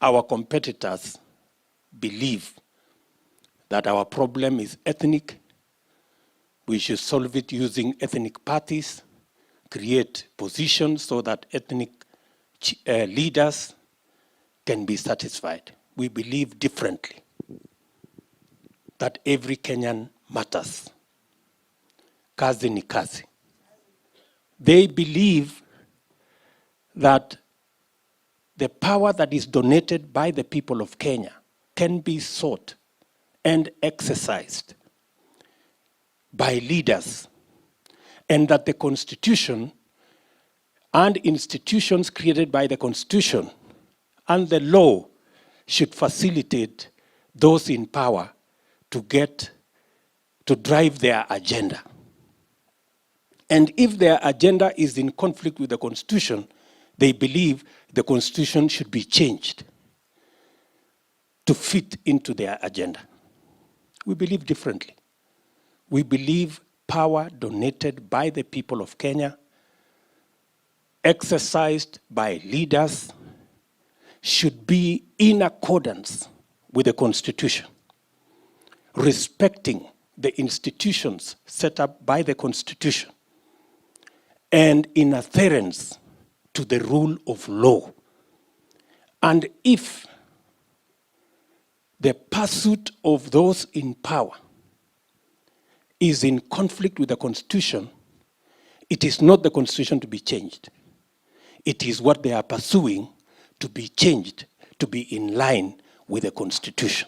our competitors believe that our problem is ethnic, we should solve it using ethnic parties, create positions so that ethnic leaders can be satisfied. We believe differently, that every Kenyan matters. Kazi ni kazi. They believe that the power that is donated by the people of Kenya can be sought and exercised by leaders, and that the Constitution and institutions created by the Constitution and the law should facilitate those in power to drive their agenda. And if their agenda is in conflict with the Constitution, they believe the Constitution should be changed to fit into their agenda. We believe differently. We believe power donated by the people of Kenya, exercised by leaders, should be in accordance with the Constitution, respecting the institutions set up by the Constitution, and in adherence to the rule of law. And if the pursuit of those in power is in conflict with the Constitution, it is not the Constitution to be changed. It is what they are pursuing to be changed, to be in line with the Constitution.